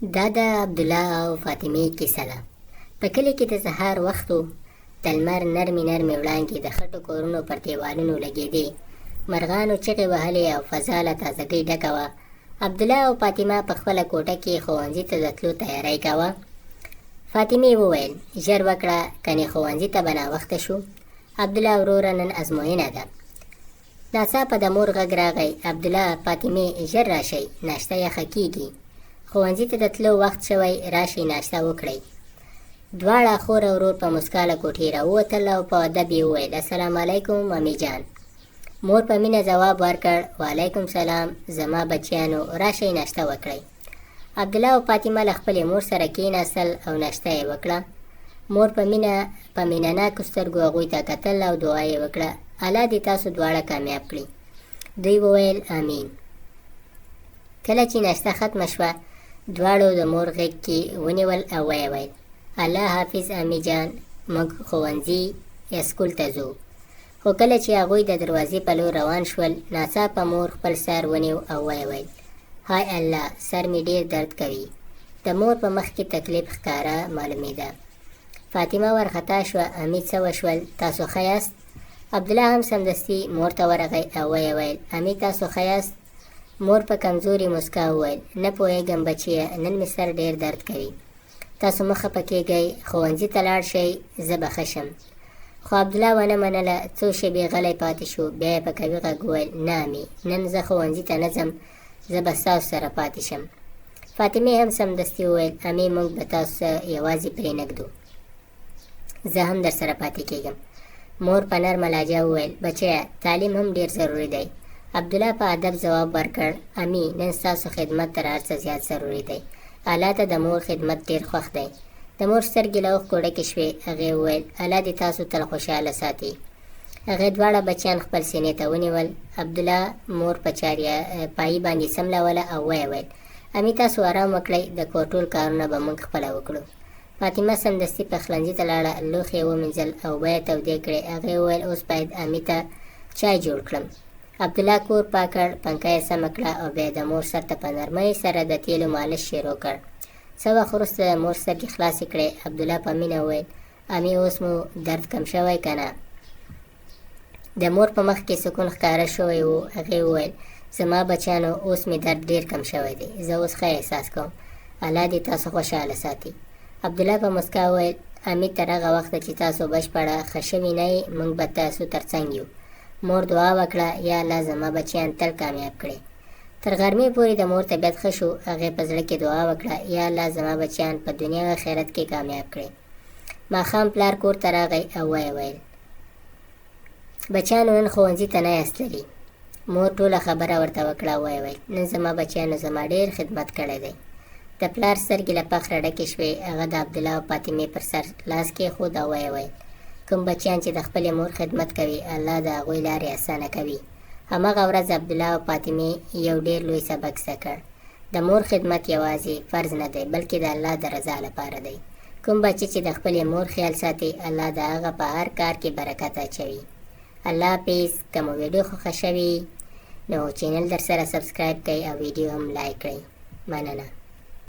دا د عبدالله او فاطمې کیسه ده. په کلي کې د سهار وخت و. د لمر نرمې وړانګې د خټو کورونو پر دیوالونو لګېدې. مرغانو چغې وهلې او فضا له تازګۍ ډکه وه. عبدالله او فاطمه په خپله کوټه کې ښوونځي ته د تلو تیاری کوه. فاطمې وویل ژر وکړه کنې ښوونځي ته به ناوخته شو. عبدالله وروره نن ازموینه ده. ناڅاپه د مور غږ راغی عبدالله فاطمې ژر راشئ ناشته یخه کیږي. ښوونځي ته د تلو وخت شوی راشئ ناشته وکړئ. دواړه خور او ورور په مسکا له کوټې راووتل او په ادب یې وویل السلام علیکم مامي جان. مور په مینه ځواب ورکړ وعلیکم سلام زما بچیانو راشئ ناشته وکړئ. عبدالله او فاطمه له خپلې مور سره کېناستل او ناشته یې وکړه. مور په مینه ناکو سترګو هغوی ته کتل او دعا یې وکړه الله دې تاسو دواړه کامیاب کړي. دوی وویل آمین. کله چې ناشته ختمه شوه دواړو د مور غېږ کې ونیول او ویې ویل الله حافظ امي جان موږ ښوونځي یا سکول ته ځو. خو کله چې هغوی د دروازې په لور روان شول ناڅاپه مور خپل سر ونیو او ویې ویل هاي الله سر مې ډېر درد کوي. د مور په مخ کې تکلیف ښکاره معلومېده. فاطمه ورخطا شوه امي څه وشول تاسو ښه یاست؟ عبدالله هم سمدستي مور ته ورغی او ویې ویل امي تاسو ښه یاست؟ مور په کمزوري مسکا وویل نه پوهېږم بچیه نن مې سر ډېر درد کوي. تاسو مه خفه کېږئ ښوونځي ته لاړ شئ زه به ښه شم. خو عبدالله ونه منله. څو شېبې غلی پاتې شو بیا یې په قوي غږ وویل نه امي نن زه ښوونځي ته نه ځم زه به ستاسو سره پاتې شم. فاطمې هم سمدستي وویل امي موږ به تاسو یوازې پرېنږدو زه هم در سره پاتې کېږم. مور په نرمه لهجه وویل بچیه تعلیم هم ډېر ضروري دی. عبدالله په ادب ځواب ورکړ امي نن ستاسو خدمت تر هر څه زیات ضروري دی. الله ته د مور خدمت ډېر خوښ دی. د مور سترګې له اوښکو ډکې شوې. هغې وویل الله دې تاسو تل خوشحاله ساتي. هغې دواړه بچیان خپل سینې ته ونیول. عبدالله مور په پایي باندې سملوله او ویې ویل امي تاسو ارام وکړئ د کور ټول کارونه به موږ خپله وکړو. فاطمه سمدستي پخلنځي ته لاړه لوښي یې ومینځل او اوبه یې تودې کړې. هغې وویل اوس باید امي ته چای جوړ کړم. عبدالله کور پاک کړ پنکه یې سمه کړه او بیا د مور سر ته په نرمۍ سره د تیلو مالش شروع کړ. څه وخت وروسته د مور سترګې خلاصې کړې. عبدالله په مینه وویل امي اوس مو درد کم شوی که نه؟ د مور په مخ کې سکون ښکاره شوی و. هغې وویل زما بچیانو اوس مې درد ډېر کم شوی دی زه اوس ښه احساس کوم. الله دې تاسو خوشحاله ساتي. عبدالله په مسکا وویل امي تر هغه وخته چې تاسو بشپړه ښه شوي نه یې موږ به تاسو تر څنګ یو. مور دعا وکړه یا الله زما بچیان تل کامیاب کړي. تر غرمې پورې د مور طبیعت ښه شو. هغې په زړه کې دعا وکړه یا الله زما بچیان په دنیا او آخرت کې کامیاب کړي. ماښام پلار کور ته راغی او ویې ویل بچیانو نن ښوونځي ته نه یاست تللي. مور ټوله خبره ورته وکړه او ویې ویل نن زما بچیانو زما ډېر خدمت کړی دی. د پلار سترګې له فخره ډکې شوې. هغه د عبدالله او فاطمې پر سر لاس کېښود او ویې ویل کوم بچیان چې د خپلې مور خدمت کوي الله د هغوی لارې اسانه کوي. هماغه ورځ عبدالله او فاطمې یو ډېر لوی سبق زده کړ. د مور خدمت یوازې فرض نه دی بلکې د الله د رضا لپاره دی. کوم بچی چې د خپلې مور خیال ساتي الله د هغه په هر کار کې برکت اچوي. الله حافظ. که مو ویډیو خوښه شوي نو چینل در سره سبسکرایب کړئ او ویډیو هم لایک کړئ. مننه.